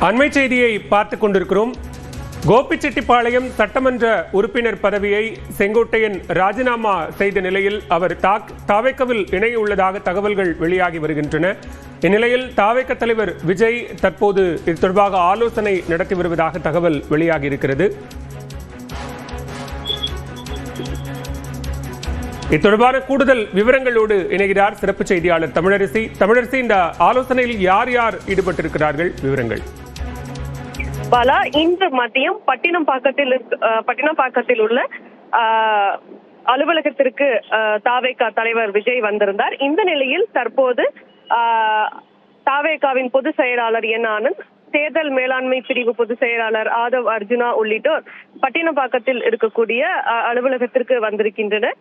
அண்மை செய்தியை பார்த்துக் கொண்டிருக்கிறோம். கோபிச்செட்டிப்பாளையம் சட்டமன்ற உறுப்பினர் பதவியை செங்கோட்டையன் ராஜினாமா செய்த நிலையில் அவர் தாவேக்கவில் இணைய உள்ளதாக தகவல்கள் வெளியாகி வருகின்றன. இந்நிலையில் தாவேக்க தலைவர் விஜய் தற்போது இது தொடர்பாக ஆலோசனை நடத்தி வருவதாக தகவல் வெளியாகி இருக்கிறது. இது தொடர்பான கூடுதல் விவரங்களோடு இணைகிறார் சிறப்பு செய்தியாளர் தமிழரசி. தமிழரசி, இந்த ஆலோசனையில் யார் யார் ஈடுபட்டிருக்கிறார்கள்? விவரங்கள். பாலா, இன்று மதியம் பட்டினப்பாக்கத்தில் உள்ள அலுவலகத்திற்கு தாவேகா தலைவர் விஜய் வந்திருந்தார். இந்த நிலையில் தற்போது தாவேகாவின் பொதுச் செயலாளர் என் ஆனந்த், தேர்தல் மேலாண்மை பிரிவு பொதுச் செயலாளர் ஆதவ் அர்ஜுனா உள்ளிட்டோர் பட்டினப்பாக்கத்தில் இருக்கக்கூடிய அலுவலகத்திற்கு வந்திருக்கின்றனர்.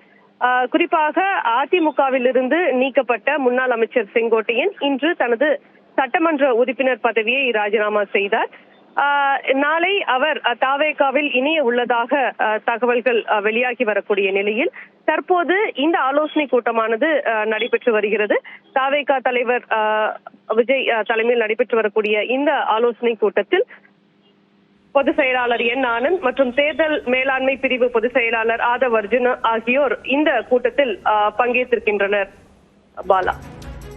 குறிப்பாக அதிமுகவில் இருந்து நீக்கப்பட்ட முன்னாள் அமைச்சர் செங்கோட்டையன் இன்று தனது சட்டமன்ற உறுப்பினர் பதவியை ராஜினாமா செய்தார். நாளை அவர் தாவேகாவில் இணைய உள்ளதாக தகவல்கள் வெளியாகி வரக்கூடிய நிலையில் தற்போது இந்த ஆலோசனை கூட்டமானது நடைபெற்று வருகிறது. தாவேகா தலைவர் விஜய் தலைமையில் நடைபெற்று வரக்கூடிய இந்த ஆலோசனை கூட்டத்தில் பொதுச் செயலாளர் என் ஆனந்த் மற்றும் தேர்தல் மேலாண்மை பிரிவு பொதுச் செயலாளர் ஆதவ் அர்ஜுனா ஆகியோர் இந்த கூட்டத்தில் பங்கேற்றிருக்கின்றனர். பாலா,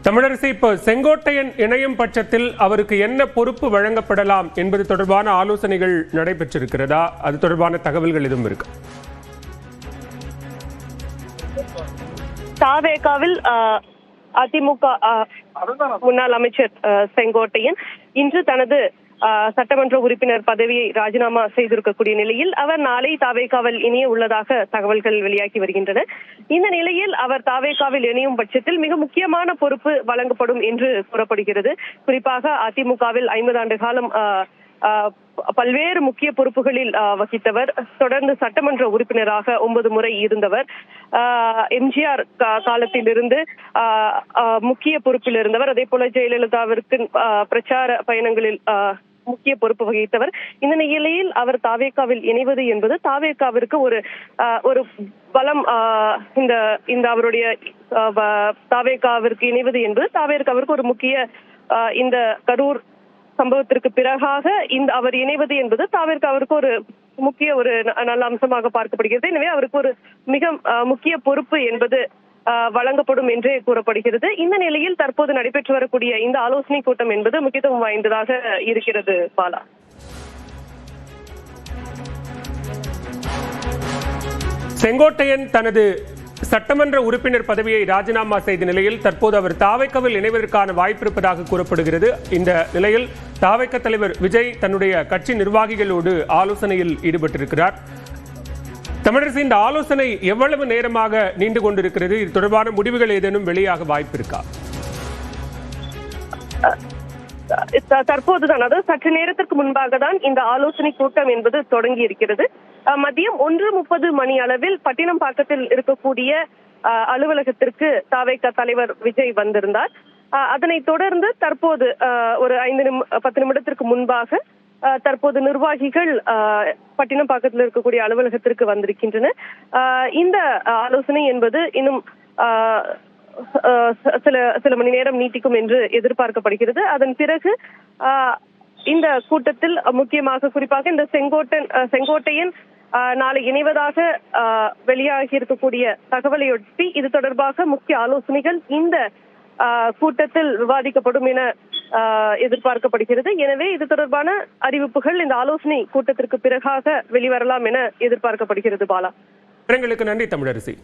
தமிழரசி, இப்போ செங்கோட்டையன் இணையும் பட்சத்தில் அவருக்கு என்ன பொறுப்பு வழங்கப்படலாம் என்பது தொடர்பான ஆலோசனைகள் நடைபெற்றிருக்கிறதா? அது தொடர்பான தகவல்கள் எதுவும் இருக்கு? தாவேகாவில் அதிமுக முன்னாள் அமைச்சர் செங்கோட்டையன் இன்று தனது சட்டமன்ற உறுப்பினர் பதவியை ராஜினாமா செய்திருக்கக்கூடிய நிலையில் அவர் நாளை தாவேகாவில் இணைய உள்ளதாக தகவல்கள் வெளியாகி வருகின்றன. இந்த நிலையில் அவர் தாவேகாவில் இணையும் பட்சத்தில் மிக முக்கியமான பொறுப்பு வழங்கப்படும் என்று கூறப்படுகிறது. குறிப்பாக அதிமுகவில் 50 ஆண்டு காலம் பல்வேறு முக்கிய பொறுப்புகளில் வகித்தவர், தொடர்ந்து சட்டமன்ற உறுப்பினராக 9 முறை இருந்தவர், எம்ஜிஆர் காலத்திலிருந்து முக்கிய பொறுப்பில் இருந்தவர், அதே போல ஜெயலலிதாவிற்கு பிரச்சார பயணங்களில் முக்கிய பொறுப்பு வகித்தவர். இந்த நிலையில் அவர் தாவேகாவில் இணைவது என்பது தாவேகாவிற்கு ஒரு பலம். இந்த அவருடைய தாவேகாவிற்கு இணைவது என்பது தாவேகாவிற்கு ஒரு முக்கிய, இந்த கரூர் சம்பவத்திற்கு பிறகாக அவர் இணைவது என்பது தாவேகாவிற்கு ஒரு முக்கிய ஒரு நல்ல அம்சமாக பார்க்கப்படுகிறது. எனவே அவருக்கு ஒரு மிக முக்கிய பொறுப்பு என்பது வழங்கப்படும் என்றே கூறப்படுகிறது. இந்த நிலையில் தற்போது நடைபெற்று வரக்கூடிய இந்த ஆலோசனை கூட்டம் என்பது முக்கியத்துவம் வாய்ந்ததாக இருக்கிறது. பாலா, செங்கோட்டையன் தனது சட்டமன்ற உறுப்பினர் பதவியை ராஜினாமா செய்த நிலையில் தற்போது அவர் தாவேக்காவில் இணைவதற்கான வாய்ப்பு இருப்பதாக கூறப்படுகிறது. இந்த நிலையில் தாவேக்கா தலைவர் விஜய் தன்னுடைய கட்சி நிர்வாகிகளோடு ஆலோசனையில் ஈடுபட்டிருக்கிறார். தமிழரசு, இந்த ஆலோசனை எவ்வளவு நேரமாக நீண்டு கொண்டிருக்கிறது? இது தொடர்பான முடிவுகள் ஏதேனும் வெளியாக வாய்ப்பு இருக்கா? தற்போதுதான், அதாவது சற்று நேரத்திற்கு முன்பாக தான் இந்த ஆலோசனை கூட்டம் என்பது தொடங்கி இருக்கிறது. மதியம் 1:30 மணி அளவில் பட்டினப்பாக்கத்தில் இருக்கக்கூடிய அலுவலகத்திற்கு தாவேகா தலைவர் விஜய் வந்திருந்தார். அதனைத் தொடர்ந்து தற்போது ஒரு 5-10 நிமிடத்திற்கு முன்பாக தற்போது நிர்வாகிகள் பட்டினப்பாக்கத்தில் இருக்கக்கூடிய அலுவலகத்திற்கு வந்திருக்கின்றனர். இந்த ஆலோசனை என்பது இன்னும் சில மணி நேரம் நீட்டிக்கும் என்று எதிர்பார்க்கப்படுகிறது. அதன் பிறகு இந்த கூட்டத்தில் முக்கியமாக குறிப்பாக இந்த செங்கோட்டையன் நாளை இணைவதாக வெளியாகி இருக்கக்கூடிய தகவலையொட்டி இது தொடர்பாக முக்கிய ஆலோசனைகள் இந்த கூட்டத்தில் விவாதிக்கப்படும் என எதிர்பார்க்கப்படுகிறது. எனவே இது தொடர்பான அறிவிப்புகள் இந்த ஆலோசனை கூட்டத்திற்கு பிறகாக வெளிவரலாம் என எதிர்பார்க்கப்படுகிறது. பாலா, நன்றி தமிழரசி.